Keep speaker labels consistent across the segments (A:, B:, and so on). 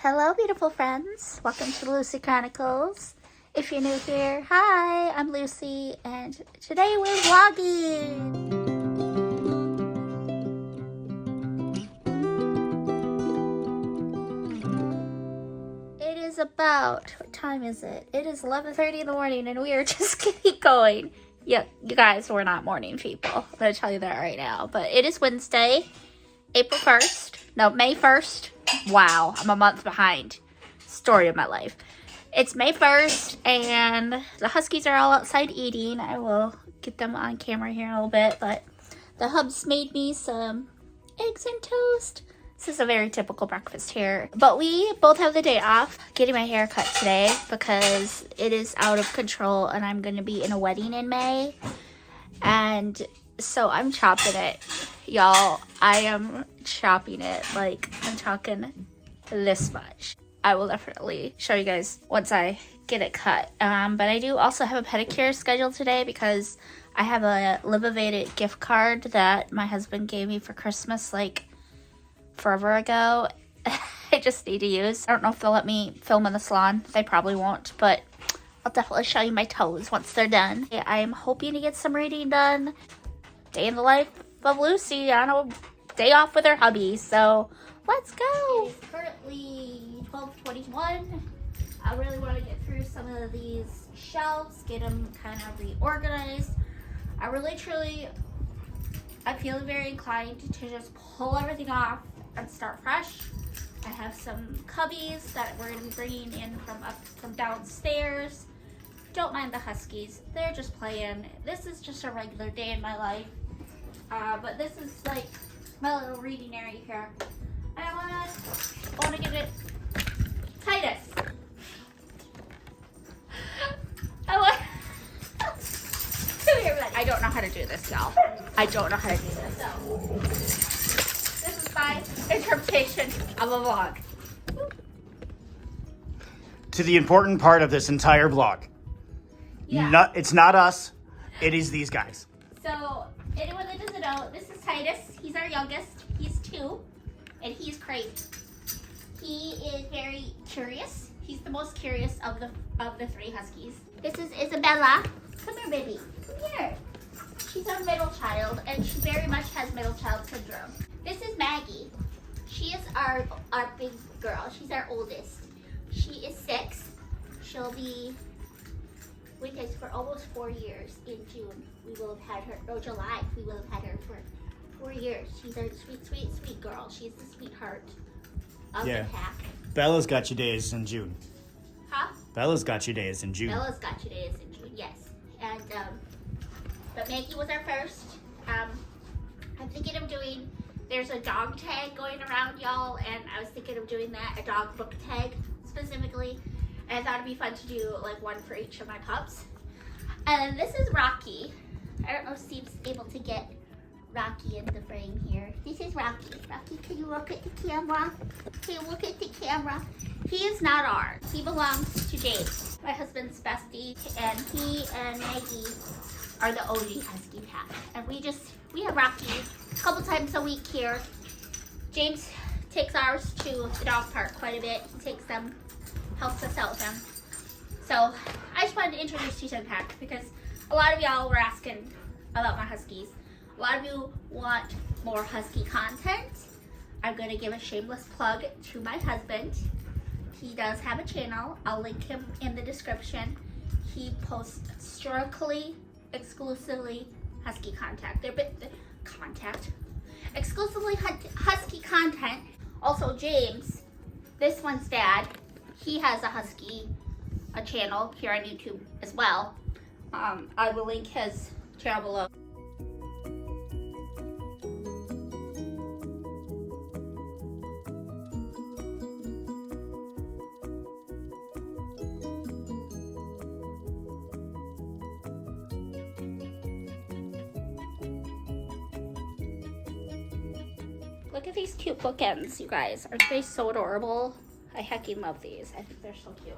A: Hello, beautiful friends. Welcome to Lucy Chronicles. If you're new here, hi, I'm Lucy, and today we're vlogging. It is about, what time is it? It is 11:30 in the morning, and we are just getting going. Yeah, you guys, we're not morning people. I'm going to tell you that right now. But it is Wednesday, April 1st. No, May 1st. Wow, I'm a month behind. Story of my life. It's May 1st, and the Huskies are all outside eating. I will get them on camera here in a little bit, but the hubs made me some eggs and toast. This is a very typical breakfast here. But we both have the day off, getting my hair cut today because it is out of control and I'm going to be in a wedding in May. And so I'm chopping it, y'all. I am chopping it, like I'm talking this much. I will definitely show you guys once I get it cut. But I do also have a pedicure scheduled today because I have a Live Evaded gift card that my husband gave me for Christmas like forever ago. I just need to use. I don't know if they'll let me film in the salon. They probably won't, but I'll definitely show you my toes once they're done. I'm hoping to get some reading done. Day in the life of Lucy on a day off with her hubby. So let's go. It's currently 12:21. I really want to get through some of these shelves, get them kind of reorganized. I'm feeling very inclined to just pull everything off and start fresh. I have some cubbies that we're going to be bringing in from downstairs. Don't mind the Huskies. They're just playing. This is just a regular day in my life. But this is like my little reading area here. And I want to give it Titus. I don't know how to do this, y'all. I don't know how to do this. So, this is my interpretation of a vlog.
B: To the important part of this entire vlog.
A: Yeah.
B: It's not us. It is these guys.
A: So, anyone that doesn't know, this is Titus. He's our youngest. He's 2, and he's crazy. He is very curious. He's the most curious of the 3 Huskies. This is Isabella. Come here, baby. Come here. She's our middle child, and she very much has middle child syndrome. This is Maggie. She is our big girl. She's our oldest. She is 6. She'll be with us for almost 4 years. In June, we will have had her, no, July, we will have had her for 4 years. She's our sweet, sweet, sweet girl. She's the sweetheart of the pack.
B: Bella's got you days in June.
A: Huh?
B: Bella's got you days in June.
A: Bella's got you days in June, yes. And, but Maggie was our first. I'm thinking of doing, there's a dog tag going around, y'all, and I was thinking of doing that, a dog book tag specifically. And I thought it'd be fun to do like one for each of my pups. And this is Rocky. I don't know if Steve's able to get Rocky in the frame here. This is Rocky. Rocky, can you look at the camera? Can you look at the camera? He is not ours. He belongs to James, my husband's bestie, and he and Maggie are the OG Husky pack. And we have Rocky a couple times a week here. James takes ours to the dog park quite a bit. He takes them, helps us out with them. So I just wanted to introduce you to the pack because a lot of y'all were asking about my Huskies. A lot of you want more Husky content. I'm going to give a shameless plug to my husband. He does have a channel. I'll link him in the description. He posts strictly, exclusively Husky content. Exclusively Husky content. Also, James, this one's dad, he has a Husky channel here on YouTube as well. I will link his channel below. Look at these cute bookends, you guys. Aren't they so adorable? I heckin' love these. I think they're so cute.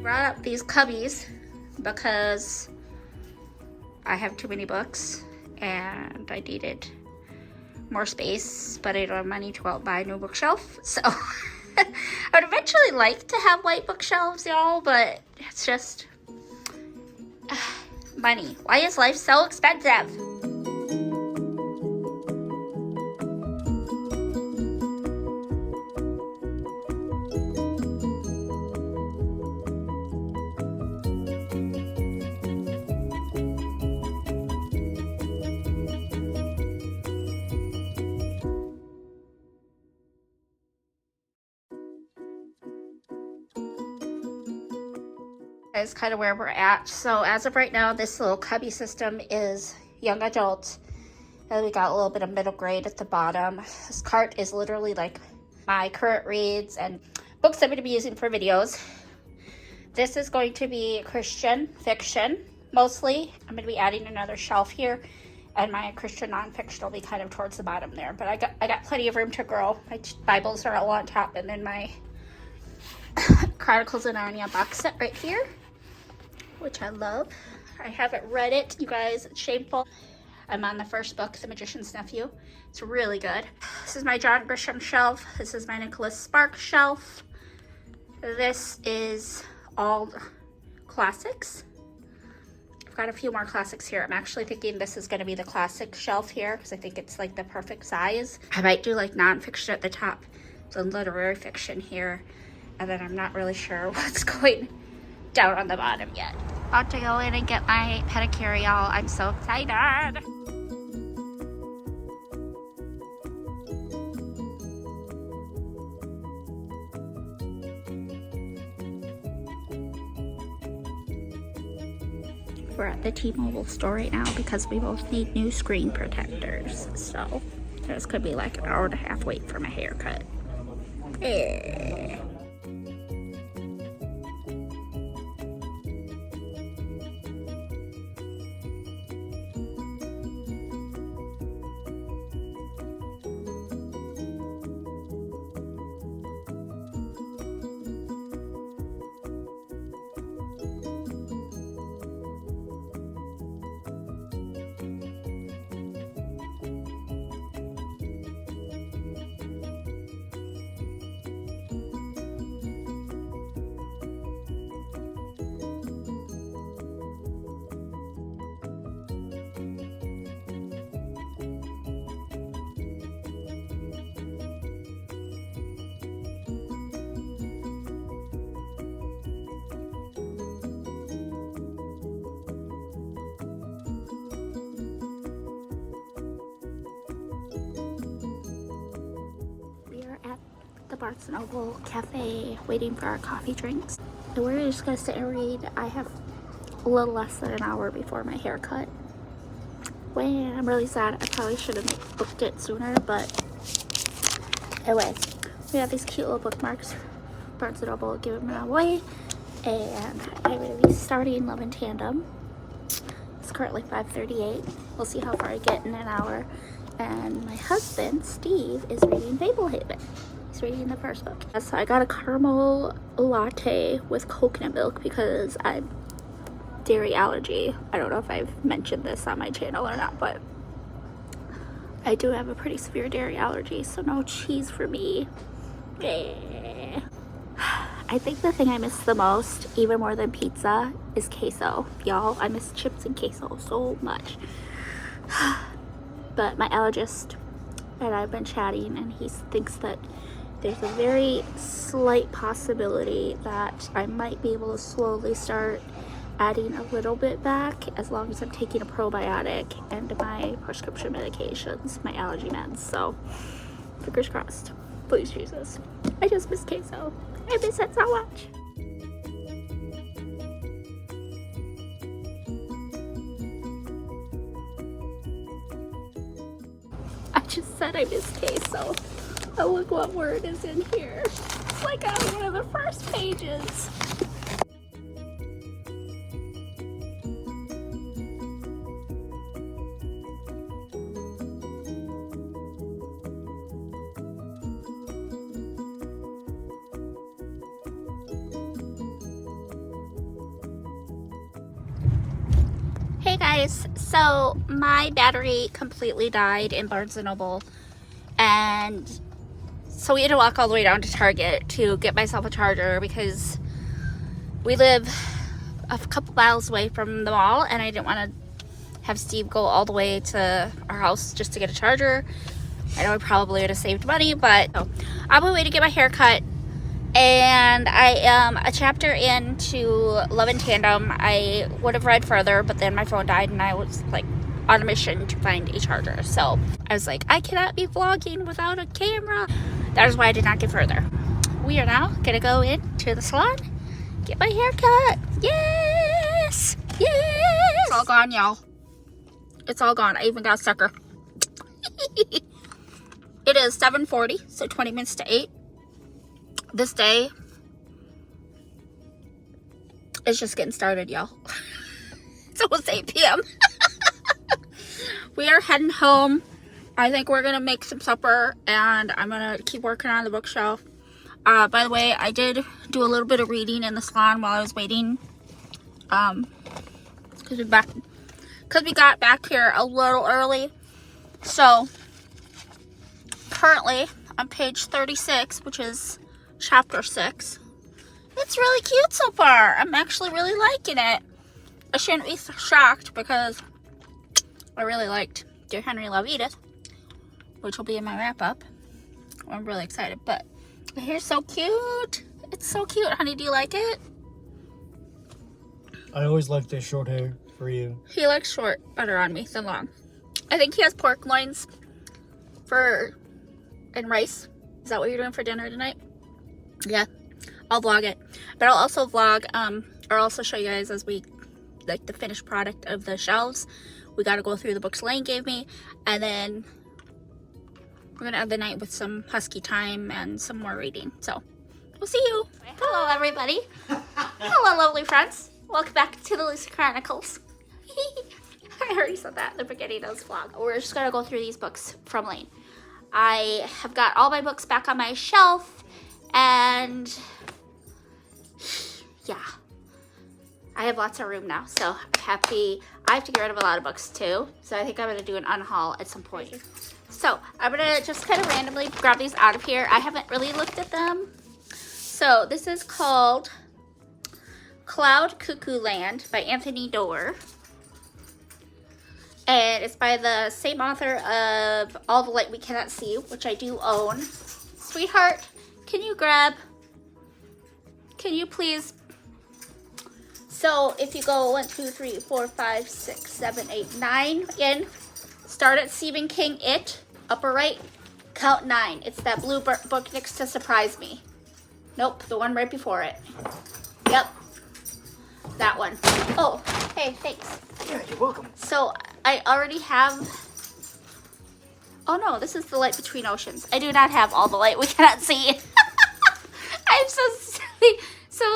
A: brought up these cubbies because I have too many books and I needed more space, but I don't have money to go out and buy a new bookshelf. So I would eventually like to have white bookshelves, y'all, but it's just money. Why is life so expensive? Is kind of where we're at. So as of right now, this little cubby system is young adult, and we got a little bit of middle grade at the bottom. This cart is literally like my current reads and books I'm going to be using for videos. This is going to be Christian fiction mostly. I'm going to be adding another shelf here, and my Christian nonfiction will be kind of towards the bottom there, but I got plenty of room to grow. My Bibles are all on top, and then my Chronicles of Narnia box set right here, which I love. I haven't read it, you guys, it's shameful. I'm on the first book, The Magician's Nephew. It's really good. This is my John Grisham shelf. This is my Nicholas Sparks shelf. This is all classics. I've got a few more classics here. I'm actually thinking this is going to be the classic shelf here because I think it's like the perfect size. I might do like nonfiction at the top, some literary fiction here, and then I'm not really sure what's going down on the bottom yet. About to go in and get my pedicure, y'all. I'm so excited. We're at the T-Mobile store right now because we both need new screen protectors. So there's could be like an hour and a half wait for my haircut. Barnes & Noble cafe waiting for our coffee drinks. And we're just gonna sit and read. I have a little less than an hour before my haircut. Well, I'm really sad. I probably should have booked it sooner, but anyway, we have these cute little bookmarks. Barnes & Noble giving them away, and I'm gonna be starting Love in Tandem. It's currently 5:38. We'll see how far I get in an hour. And my husband, Steve, is reading Fablehaven. He's reading the first book. So I got a caramel latte with coconut milk because I'm dairy allergy. I don't know if I've mentioned this on my channel or not, but I do have a pretty severe dairy allergy, so no cheese for me. I think the thing I miss the most, even more than pizza, is queso. Y'all, I miss chips and queso so much. But my allergist and I've been chatting, and he thinks that there's a very slight possibility that I might be able to slowly start adding a little bit back as long as I'm taking a probiotic and my prescription medications, my allergy meds. So fingers crossed. Please, Jesus. I just miss queso. I miss it so much. I just said I miss queso. Oh, look what word is in here. It's like on one of the first pages. guys, so my battery completely died in Barnes & Noble, and so we had to walk all the way down to Target to get myself a charger because we live a couple miles away from the mall, and I didn't want to have Steve go all the way to our house just to get a charger. I know I probably would have saved money, but so, I'm on my way to get my hair cut. And I am a chapter into Love in Tandem. I would have read further, but then my phone died and I was like on a mission to find a charger. So I was like, I cannot be vlogging without a camera. That is why I did not get further. We are now gonna go into the salon, get my hair cut. Yes! Yes! It's all gone, y'all. It's all gone. I even got a sucker. It is 7:40, so 20 minutes to 8. This day is just getting started, y'all. It's almost 8 p.m. We are heading home. I think we're gonna make some supper, and I'm gonna keep working on the bookshelf. By the way, I did do a little bit of reading in the salon while I was waiting. Because we got back here a little early. So currently on page 36, which is chapter 6. It's really cute so far. I'm actually really liking it. I shouldn't be shocked because I really liked Dear Henry Love Edith, which will be in my wrap up. I'm really excited, but the hair's so cute. It's so cute. Honey, do you like it?
C: I always liked this short hair for you.
A: He likes short better on me than long. I think he has pork loins and rice. Is that what you're doing for dinner tonight? Yeah, I'll vlog it, but I'll also vlog or also show you guys as we like the finished product of the shelves. We got to go through the books Lane gave me, and then we're gonna end the night with some husky time and some more reading. So we'll see you. Hello everybody. Hello lovely friends, welcome back to the Lucy Chronicles. I already said that at the beginning of this vlog. We're just gonna go through these books from Lane. I have got all my books back on my shelf. And yeah, I have lots of room now, so I'm happy. I have to get rid of a lot of books too, so I think I'm going to do an unhaul at some point. So I'm going to just kind of randomly grab these out of here. I haven't really looked at them. So this is called Cloud Cuckoo Land by Anthony Doerr. And it's by the same author of All the Light We Cannot See, which I do own. Sweetheart, can you please? So if you go 1, 2, 3, 4, 5, 6, 7, 8, 9 in, start at Stephen King, It, upper right, count 9. It's that blue book next to Surprise Me. Nope, the one right before it. Yep, that one. Oh, hey, thanks.
B: Yeah, you're welcome.
A: So I already have. Oh no, this is The Light Between Oceans. I do not have All the Light We Cannot See. I'm so silly. So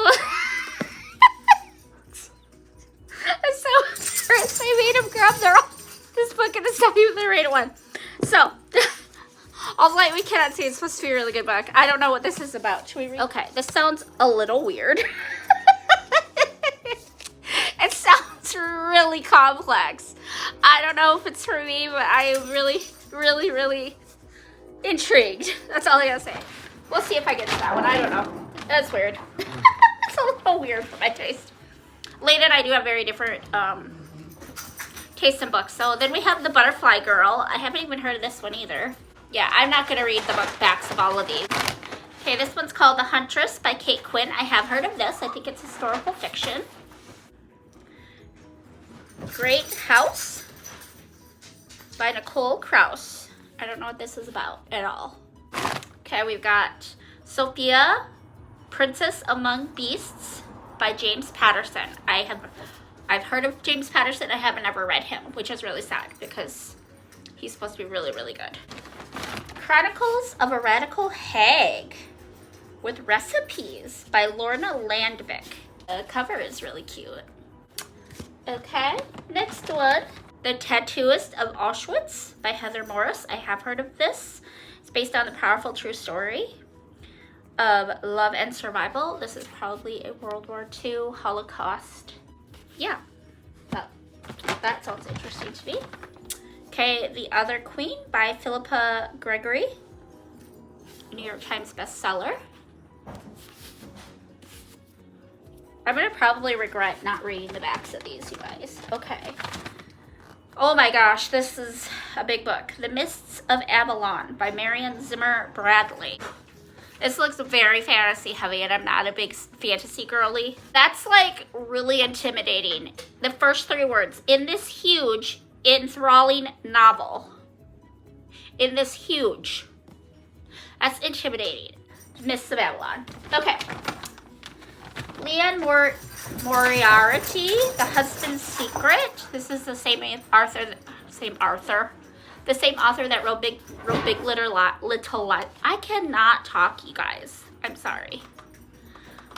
A: I'm so embarrassed. I made him grab this book and it's not even the right one. So All the Light We Cannot See is supposed to be a really good book. I don't know what this is about. Should we read? Okay, this sounds a little weird. It sounds really complex. I don't know if it's for me, but I am really intrigued. That's all I gotta say. We'll see if I get to that one. I don't know. That's weird. It's a little weird for my taste. Lane and I do have very different taste in books. So then we have The Butterfly Girl. I haven't even heard of this one either. Yeah, I'm not gonna read the book backs of all of these. Okay, this one's called The Huntress by Kate Quinn. I have heard of this. I think it's historical fiction. Great House by Nicole Krauss. I don't know what this is about at all. Okay, we've got Sophia, Princess Among Beasts by James Patterson. I've heard of James Patterson. I haven't ever read him, which is really sad because he's supposed to be really good. Chronicles of a Radical Hag with Recipes by Lorna Landvik. The cover is really cute. Okay, next one. The Tattooist of Auschwitz by Heather Morris. I have heard of this. It's based on the powerful true story of love and survival. This is probably a World War II Holocaust. Yeah, That sounds interesting to me. Okay, The Other Queen by Philippa Gregory, New York Times bestseller. I'm gonna probably regret not reading the backs of these, you guys. Okay. Oh my gosh, this is a big book. The Mists of Avalon by Marion Zimmer Bradley. This looks very fantasy heavy, and I'm not a big fantasy girly. That's like really intimidating. The first 3 words, in this huge, enthralling novel. In this huge. That's intimidating. Mists of Avalon. Okay. Leon Moriarty, The Husband's Secret. This is the same author that wrote Big Little Lies. I cannot talk, you guys. I'm sorry.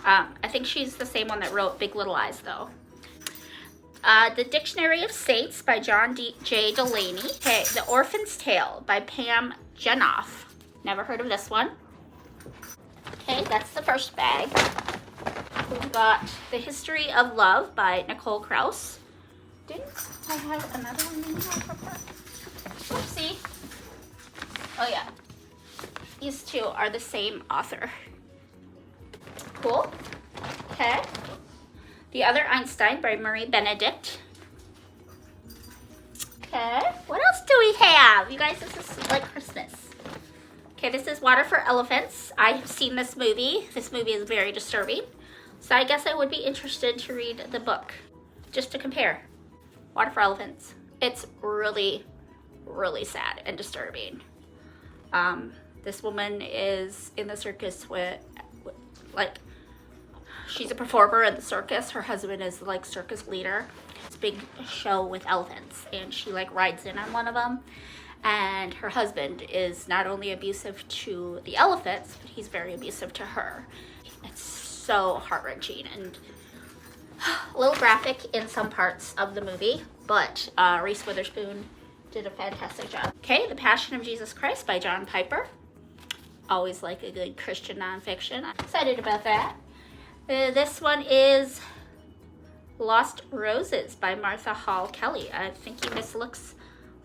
A: I think she's the same one that wrote Big Little Lies, though. The Dictionary of Saints by John J. Delaney. Okay, The Orphan's Tale by Pam Jenoff. Never heard of this one. Okay, that's the first bag. We've got The History of Love by Nicole Krauss. Didn't I have another one in here from her? Oopsie. Oh yeah. These 2 are the same author. Cool. Okay. The Other Einstein by Marie Benedict. Okay. What else do we have? You guys, this is like Christmas. Okay, this is Water for Elephants. I have seen this movie. This movie is very disturbing. So I guess I would be interested to read the book, just to compare. Water for Elephants. It's really, really sad and disturbing. This woman is in the circus with like, she's a performer in the circus. Her husband is like circus leader. It's a big show with elephants, and she like rides in on one of them. And her husband is not only abusive to the elephants, but he's very abusive to her. It's so heart-wrenching and a little graphic in some parts of the movie, but Reese Witherspoon did a fantastic job. Okay, The Passion of Jesus Christ by John Piper. Always like a good Christian nonfiction. I'm excited about that. This one is Lost Roses by Martha Hall Kelly. I'm thinking this looks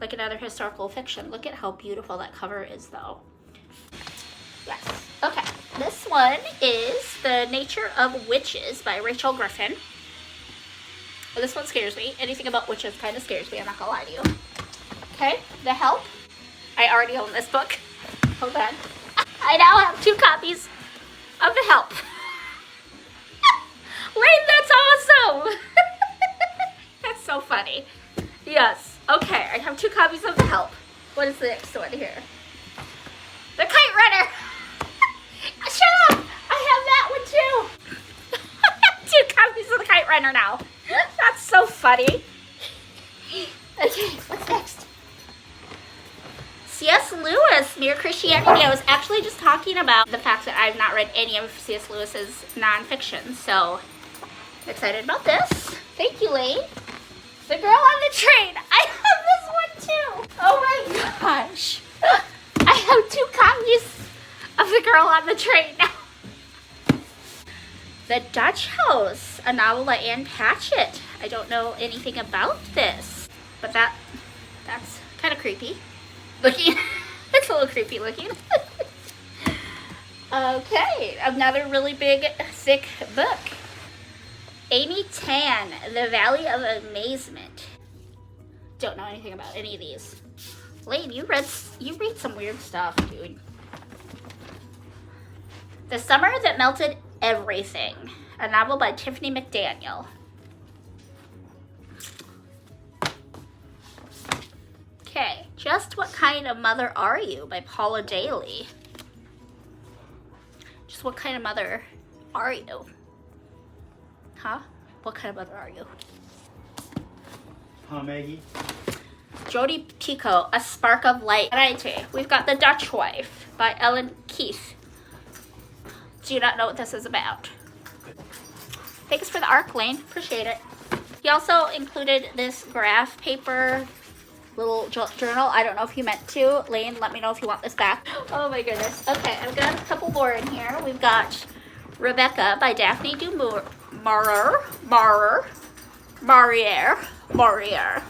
A: like another historical fiction. Look at how beautiful that cover is, though. Yes. Okay. This one is The Nature of Witches by Rachel Griffin. Well, this one scares me. Anything about witches kind of scares me. I'm not gonna lie to you. Okay. The Help. I already own this book. Hold on. I now have 2 copies of The Help. Wait, that's awesome. That's so funny. Yes. Okay, I have 2 copies of The Help. What is the next one here? The Kite Runner. Shut up! I have that one too. I have 2 copies of The Kite Runner now. That's so funny. Okay, what's next? C.S. Lewis, Mere Christianity. I was actually just talking about the fact that I've not read any of C.S. Lewis's nonfiction, so I'm excited about this. Thank you, Lane. The Girl on the Train. I have this one too. Oh my gosh. I have 2 copies of The Girl on the Train now. The Dutch House, a novel by Anne Patchett. I don't know anything about this, but that's kind of creepy looking. It's a little creepy looking. Okay, another really big, thick book. Amy Tan, The Valley of Amazement. Don't know anything about any of these. Lane, you read some weird stuff, dude. The Summer That Melted Everything, a novel by Tiffany McDaniel. Okay, Just What Kind of Mother Are You by Paula Daly. Just what kind of mother are you? Huh? What kind of mother are you?
B: Huh, Maggie?
A: Jodi Picoult, A Spark of Light. Right, we've got The Dutch Wife by Ellen Keith. Do not know what this is about. Thanks for the ARC, Lane. Appreciate it. He also included this graph paper little journal. I don't know if you meant to. Lane, let me know if you want this back. Oh my goodness. Okay, I've got a couple more in here. We've got Rebecca by Daphne du Maurier. warrior.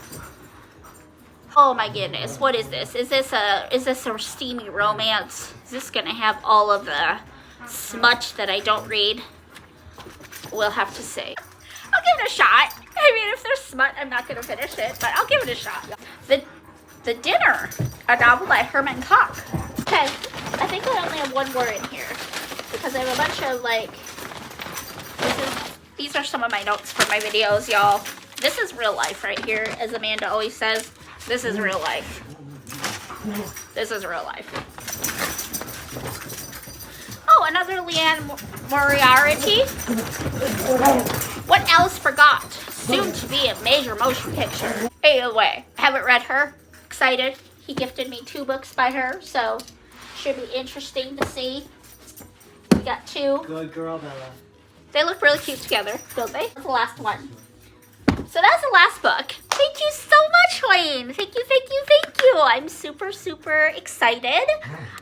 A: Oh my goodness, what is this? Is this a steamy romance? Is this gonna have all of the smut that I don't read? We'll have to see. I'll give it a shot. I mean, if there's smut, I'm not gonna finish it, but I'll give it a shot. The Dinner, a novel by Herman Koch. Okay, I think I only have one word in here because I have a bunch of like, these are some of my notes for my videos, y'all. This is real life right here, as Amanda always says. This is real life. This is real life. Oh, another Leanne Moriarty. What Alice Forgot, soon to be a major motion picture. Anyway, I haven't read her. Excited. He gifted me 2 books by her, so should be interesting to see. We got 2.
C: Good girl, Bella.
A: They look really cute together, don't they? That's the last one. So that's the last book. Thank you so much, Wayne. Thank you, thank you, thank you. I'm super, super excited.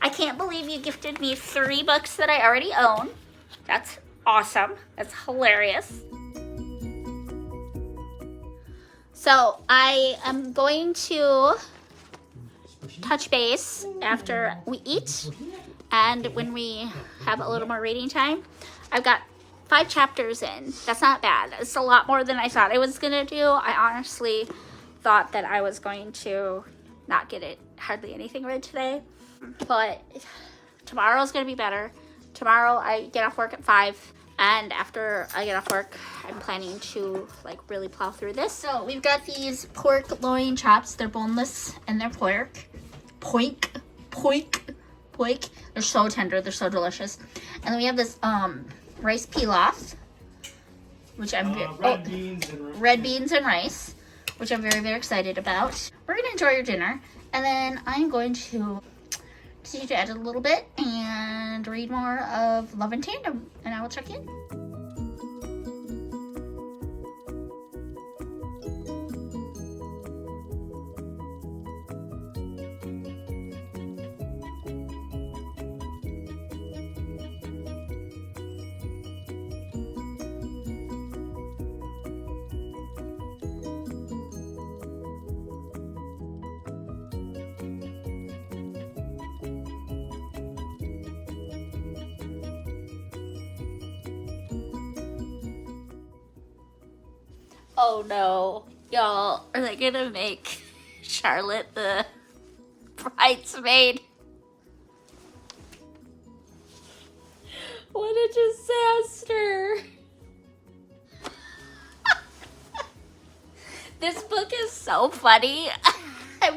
A: I can't believe you gifted me 3 books that I already own. That's awesome. That's hilarious. So I am going to touch base after we eat and when we have a little more reading time. I've got 5 chapters in. That's not bad. It's a lot more than I thought I was gonna do. I honestly thought that I was going to not get it hardly anything read today, but tomorrow's gonna be better. Tomorrow I get off work at 5, and after I get off work I'm planning to like really plow through this. So we've got these pork loin chops. They're boneless and they're pork. They're so tender, they're so delicious. And then we have this rice pilaf, which I'm red beans and rice, which I'm very, very excited about. We're gonna enjoy your dinner, and then I'm going to continue to edit a little bit and read more of Love in Tandem, and I will check in. Oh no, y'all, are they gonna make Charlotte the bridesmaid? What a disaster. This book is so funny. I'm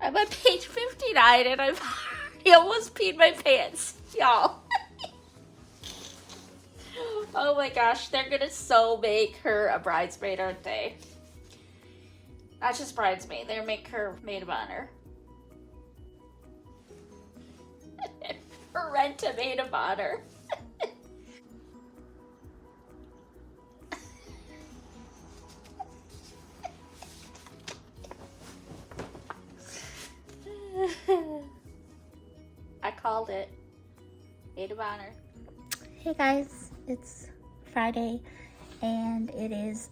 A: on page 59 and I've already almost peed my pants, y'all. Oh my gosh, they're gonna so make her a bridesmaid, aren't they? Not just bridesmaid, they'll make her maid of honor. Rent a maid of honor. I called it. Maid of honor. Hey guys, it's Friday and it is,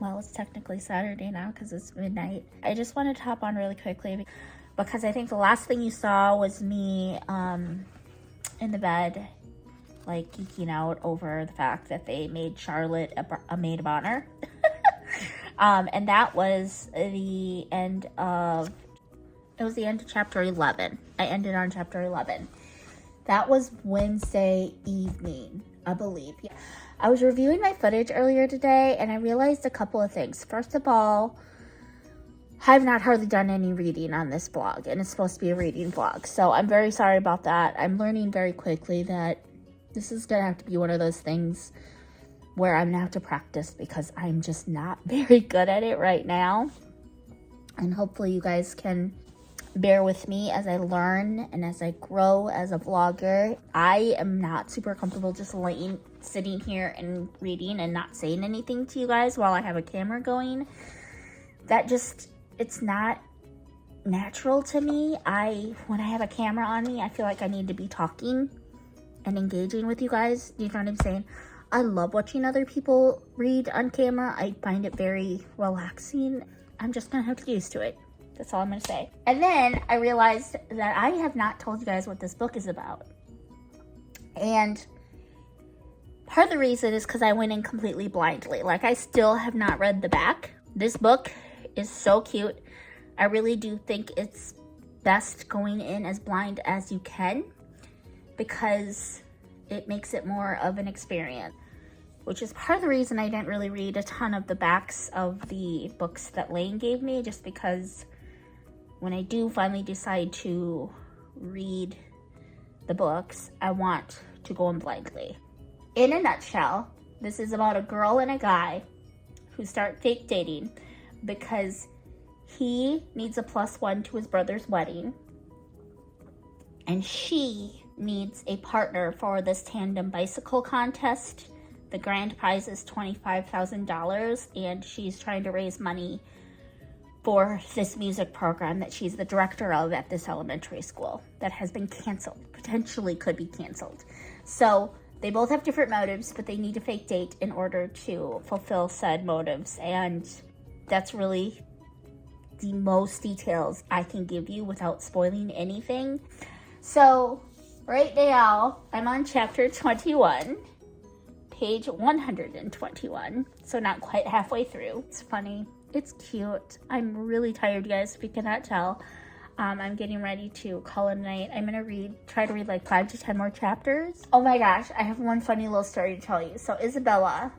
A: well, it's technically Saturday now because it's midnight. I just wanted to hop on really quickly because I think the last thing you saw was me in the bed, like geeking out over the fact that they made Charlotte a maid of honor. And that was the end of, it was the end of chapter 11. I ended on chapter 11. That was Wednesday evening, I believe. Yeah. I was reviewing my footage earlier today and I realized a couple of things. First of all, I've not hardly done any reading on this blog, and it's supposed to be a reading blog. So I'm very sorry about that. I'm learning very quickly that this is going to have to be one of those things where I'm going to have to practice because I'm just not very good at it right now. And hopefully you guys can bear with me as I learn and as I grow as a vlogger. I am not super comfortable just sitting here and reading and not saying anything to you guys while I have a camera going. That just, it's not natural to me. When I have a camera on me, I feel like I need to be talking and engaging with you guys. Do you know what I'm saying? I love watching other people read on camera. I find it very relaxing. I'm just gonna have to get used to it. That's all I'm gonna say. And then I realized that I have not told you guys what this book is about. And part of the reason is because I went in completely blindly. Like, I still have not read the back. This book is so cute. I really do think it's best going in as blind as you can, because it makes it more of an experience, which is part of the reason I didn't really read a ton of the backs of the books that Lane gave me, just because when I do finally decide to read the books, I want to go in blindly. In a nutshell, this is about a girl and a guy who start fake dating because he needs a +1 to his brother's wedding, and she needs a partner for this tandem bicycle contest. The grand prize is $25,000, and she's trying to raise money for this music program that she's the director of at this elementary school that has been canceled, potentially could be canceled. So they both have different motives, but they need to fake date in order to fulfill said motives, and that's really the most details I can give you without spoiling anything. So right now, I'm on chapter 21, page 121, so not quite halfway through. It's funny. It's cute. I'm really tired, guys, if you cannot tell. I'm getting ready to call it a night. I'm going to try to read like 5 to 10 more chapters. Oh my gosh, I have one funny little story to tell you. So Isabella,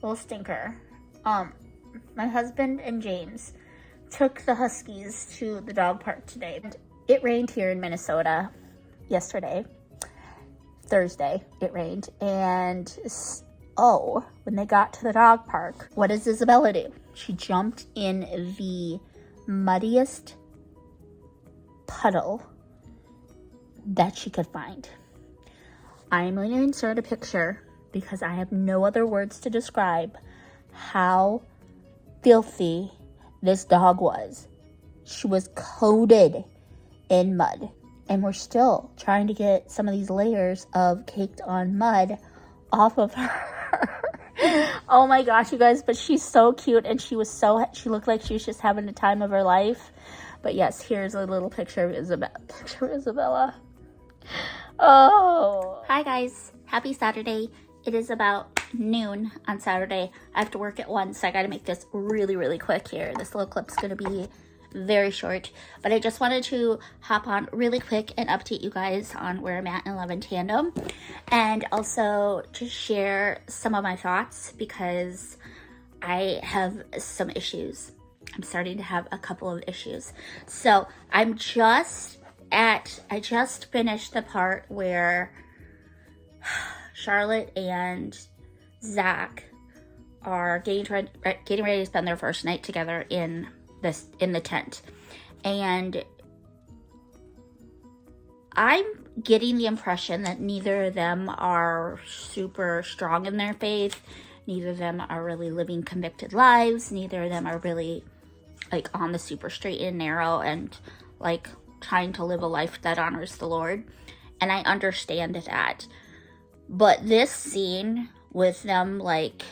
A: little stinker, my husband and James took the Huskies to the dog park today. It rained here in Minnesota yesterday. Thursday, it rained. And when they got to the dog park, what does Isabella do? She jumped in the muddiest puddle that she could find. I'm going to insert a picture because I have no other words to describe how filthy this dog was. She was coated in mud, and we're still trying to get some of these layers of caked on mud off of her. Oh my gosh, you guys, but she's so cute, and she looked like she was just having the time of her life. But yes, here's a little picture of Isabella. Oh. Hi guys, happy Saturday. It is about noon on Saturday. I have to work at 1, so I gotta make this really, really quick here. This little clip's gonna be very short, but I just wanted to hop on really quick and update you guys on where I'm at in Love and Tandem, and also to share some of my thoughts, because I have some issues. I'm starting to have a couple of issues. So I just finished the part where Charlotte and Zach are getting ready to spend their first night together in the tent. And I'm getting the impression that neither of them are super strong in their faith. Neither of them are really living convicted lives. Neither of them are really like on the super straight and narrow and like trying to live a life that honors the Lord. And I understand that. But this scene with them like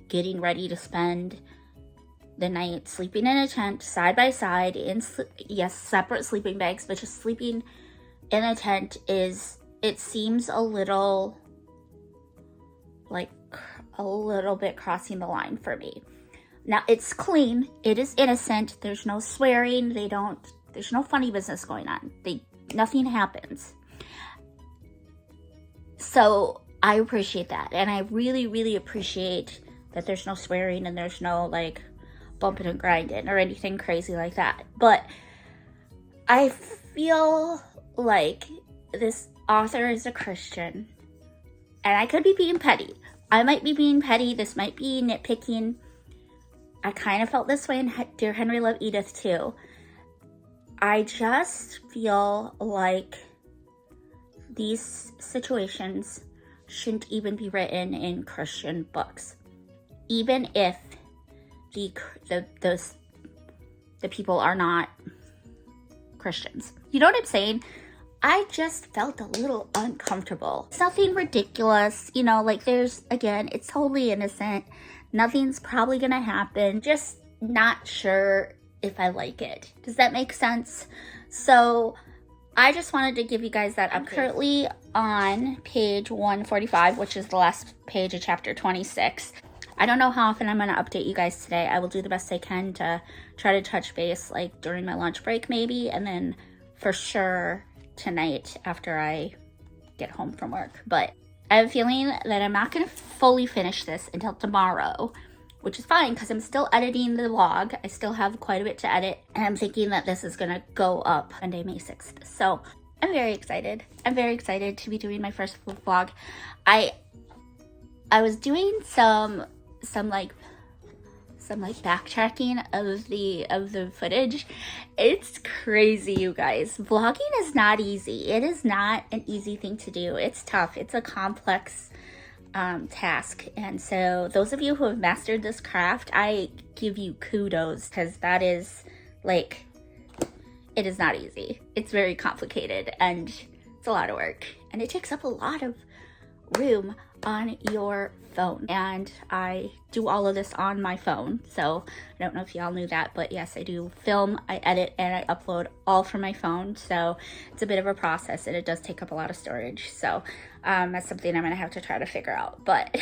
A: getting ready to spend the night sleeping in a tent side by side in separate sleeping bags, but just sleeping in a tent it seems a little bit crossing the line for me. Now, it's clean, it is innocent, there's no swearing, there's no funny business going on. Nothing happens. So I appreciate that, and I really, really appreciate that there's no swearing and there's no like bumping and grinding or anything crazy like that. But I feel like this author is a Christian, and I could be being petty. I might be being petty. This might be nitpicking. I kind of felt this way in Dear Henry Love Edith too. I just feel like these situations shouldn't even be written in Christian books, even if the people are not Christians. You know what I'm saying? I just felt a little uncomfortable. It's nothing ridiculous, you know, like there's, again, it's totally innocent. Nothing's probably gonna happen. Just not sure if I like it. Does that make sense? So I just wanted to give you guys that. I'm currently on page 145, which is the last page of chapter 26. I don't know how often I'm going to update you guys today. I will do the best I can to try to touch base like during my lunch break maybe, and then for sure tonight after I get home from work. But I have a feeling that I'm not going to fully finish this until tomorrow, which is fine because I'm still editing the vlog. I still have quite a bit to edit, and I'm thinking that this is gonna go up Monday, May 6th. So I'm very excited. I'm very excited to be doing my first vlog. I was doing some backtracking of the footage. It's crazy, you guys. Vlogging is not easy. It is not an easy thing to do. It's tough. It's a complex task, and so those of you who have mastered this craft, I give you kudos, because that is like, it is not easy. It's very complicated and it's a lot of work, and it takes up a lot of room on your phone, and I do all of this on my phone. So I don't know if y'all knew that, but yes, I do film, I edit, and I upload all from my phone. So it's a bit of a process, and it does take up a lot of storage. So that's something I'm gonna have to try to figure out. But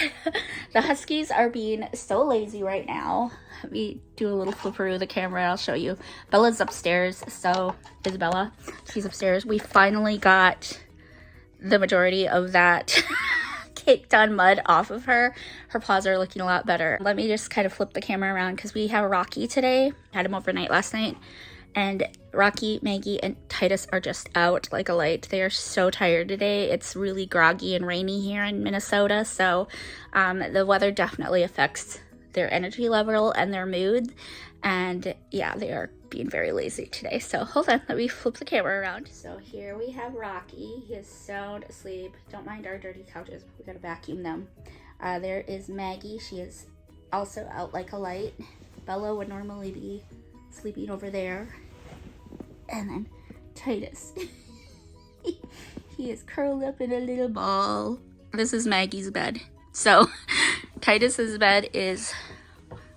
A: the Huskies are being so lazy right now. Let me do a little flipperoo of the camera and I'll show you. Bella's upstairs, so Isabella, she's upstairs. We finally got the majority of that caked on mud off of her. Her paws are looking a lot better. Let me just kind of flip the camera around because we have Rocky today. Had him overnight last night, and Rocky, Maggie, and Titus are just out like a light. They are so tired today. It's really groggy and rainy here in Minnesota, so the weather definitely affects their energy level and their mood, and yeah, they are being very lazy today. So hold on, let me flip the camera around. So here we have Rocky. He is sound asleep. Don't mind our dirty couches, we gotta vacuum them. There is Maggie. She is also out like a light. Bella would normally be sleeping over there. And then Titus. He is curled up in a little ball. This is Maggie's bed. So Titus's bed is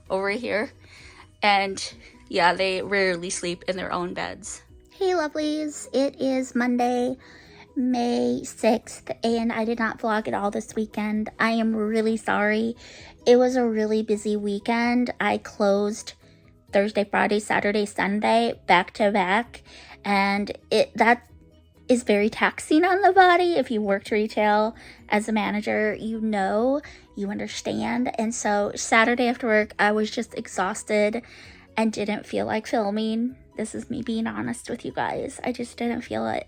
A: over here, and yeah, they rarely sleep in their own beds. Hey lovelies, it is Monday, May 6th, and I did not vlog at all this weekend. I am really sorry. It was a really busy weekend. I closed Thursday, Friday, Saturday, Sunday back to back, and that is very taxing on the body. If you worked retail as a manager, you know, you understand. And so Saturday after work, I was just exhausted and didn't feel like filming. This is me being honest with you guys. I just didn't feel it.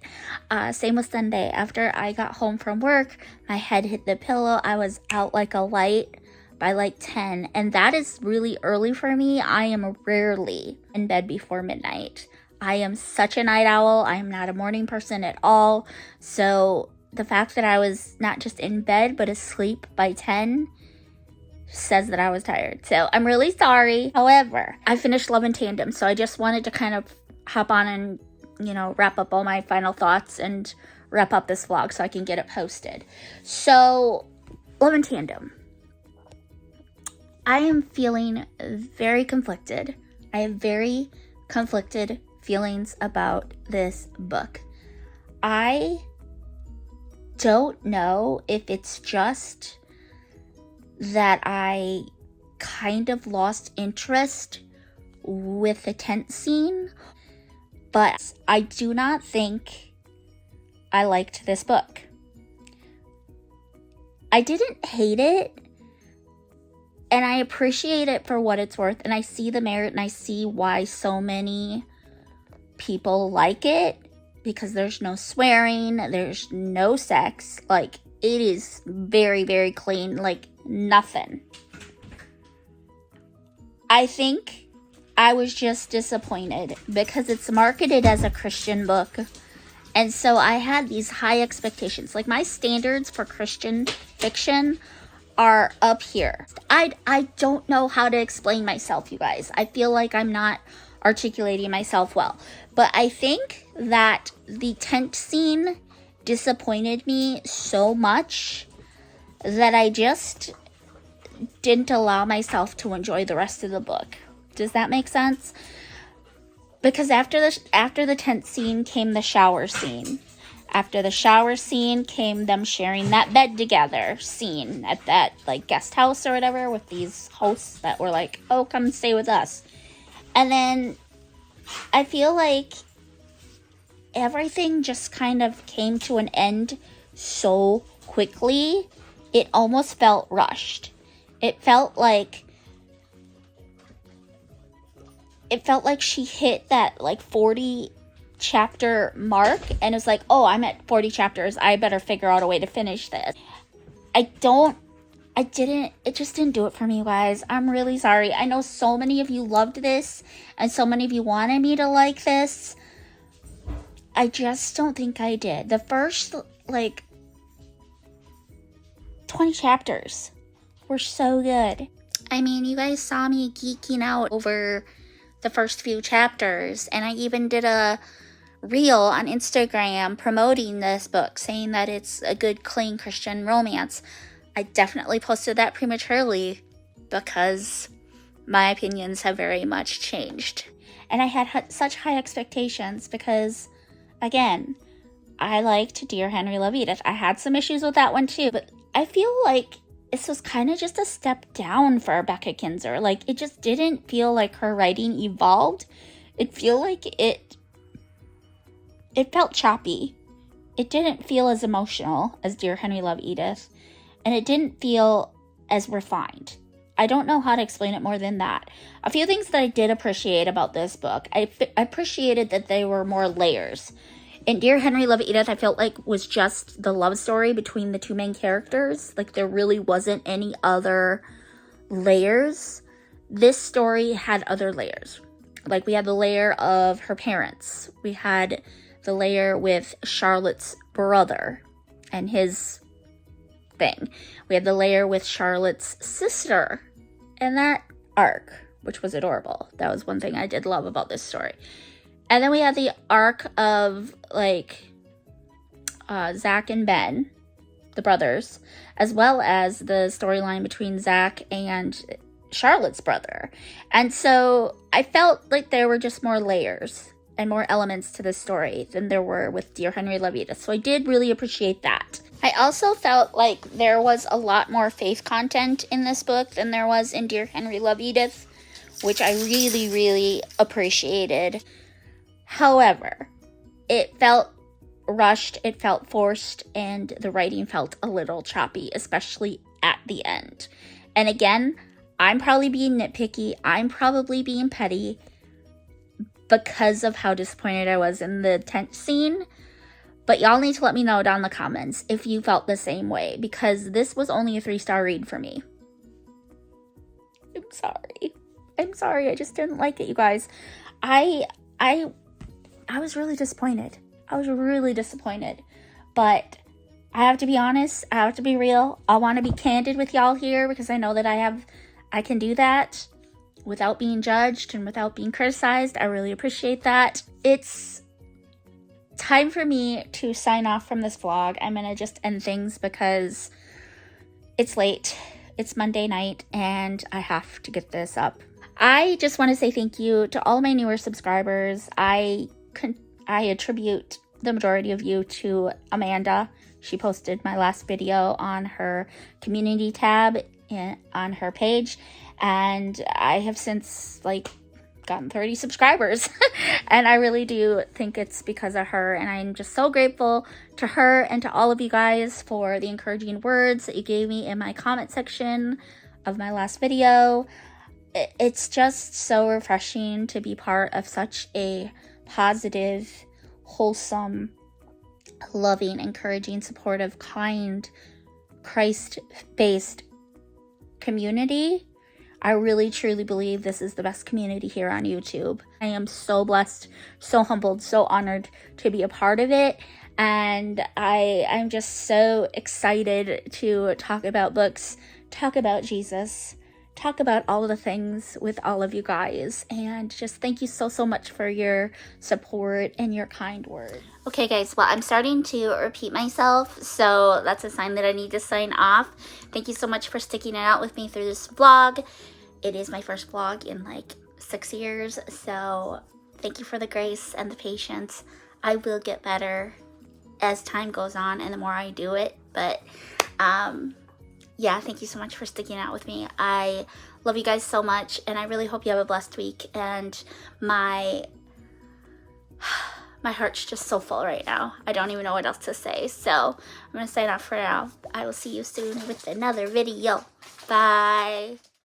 A: Same with Sunday. After I got home from work, my head hit the pillow. I was out like a light by like 10, and that is really early for me. I am rarely in bed before midnight. I am such a night owl. I am not a morning person at all. So the fact that I was not just in bed, but asleep by 10 says that I was tired. So I'm really sorry. However, I finished Love in Tandem. So I just wanted to kind of hop on and, you know, wrap up all my final thoughts and wrap up this vlog so I can get it posted. So Love in Tandem. I am feeling very conflicted. I have very conflicted feelings about this book. I don't know if it's just that I kind of lost interest with the tent scene, but I do not think I liked this book. I didn't hate it, and I appreciate it for what it's worth, and I see the merit, and I see why so many people like it, because there's no swearing, there's no sex, like it is very, very clean, like nothing. I think I was just disappointed because it's marketed as a Christian book, and so I had these high expectations. Like my standards for Christian fiction are up here. I don't know how to explain myself, you guys. I feel like I'm not articulating myself well. But I think that the tent scene disappointed me so much that I just didn't allow myself to enjoy the rest of the book. Does that make sense? Because after the tent scene came the shower scene. After the shower scene came them sharing that bed together scene at that like guest house or whatever with these hosts that were like, oh, come stay with us. And then I feel like everything just kind of came to an end so quickly. It almost felt rushed. It felt like she hit that like 40 chapter mark and was like, oh, I'm at 40 chapters. I better figure out a way to finish this. It just didn't do it for me, guys. I'm really sorry. I know so many of you loved this and so many of you wanted me to like this. I just don't think I did. The first, 20 chapters were so good. I mean, you guys saw me geeking out over the first few chapters, and I even did a reel on Instagram promoting this book, saying that it's a good, clean Christian romance. I definitely posted that prematurely because my opinions have very much changed. And I had such high expectations because, again, I liked Dear Henry Love Edith. I had some issues with that one too, but I feel like this was kind of just a step down for Rebecca Kinzer. Like, it just didn't feel like her writing evolved. It felt choppy. It didn't feel as emotional as Dear Henry Love Edith, and it didn't feel as refined. I don't know how to explain it more than that. A few things that I did appreciate about this book. I appreciated that they were more layers. In Dear Henry Love Edith, I felt like was just the love story between the two main characters. Like, there really wasn't any other layers. This story had other layers. Like, we had the layer of her parents. We had the layer with Charlotte's brother and his thing. We had the layer with Charlotte's sister and that arc, which was adorable. That was one thing I did love about this story. And then we had the arc of, Zach and Ben, the brothers, as well as the storyline between Zach and Charlotte's brother. And so I felt like there were just more layers and more elements to this story than there were with Dear Henry Love Edith. So I did really appreciate that. I also felt like there was a lot more faith content in this book than there was in Dear Henry Love Edith, which I really, really appreciated. However, it felt rushed, it felt forced, and the writing felt a little choppy, especially at the end. And again, I'm probably being nitpicky, I'm probably being petty because of how disappointed I was in the tent scene. But y'all need to let me know down in the comments if you felt the same way, because this was only a 3-star read for me. I'm sorry, I just didn't like it, you guys. I was really disappointed. But I have to be honest. I have to be real. I want to be candid with y'all here because I know that I can do that without being judged and without being criticized. I really appreciate that. It's time for me to sign off from this vlog. I'm going to just end things because it's late. It's Monday night and I have to get this up. I just want to say thank you to all my newer subscribers. I attribute the majority of you to Amanda. She posted my last video on her community tab on her page, and I have since gotten 30 subscribers and I really do think it's because of her, and I'm just so grateful to her and to all of you guys for the encouraging words that you gave me in my comment section of my last video. It's just so refreshing to be part of such a positive, wholesome, loving, encouraging, supportive, kind, Christ-based community. I really truly believe this is the best community here on YouTube. I am so blessed, so humbled, so honored to be a part of it, and I'm just so excited to talk about books, talk about Jesus, talk about all of the things with all of you guys, and just thank you so much for your support and your kind words. Okay guys, well, I'm starting to repeat myself, so that's a sign that I need to sign off. Thank you so much for sticking it out with me through this vlog. It is my first vlog in like 6 years, so thank you for the grace and the patience. I will get better as time goes on and the more I do it, but yeah, thank you so much for sticking out with me. I love you guys so much, and I really hope you have a blessed week. And my heart's just so full right now. I don't even know what else to say. So I'm going to sign off for now. I will see you soon with another video. Bye.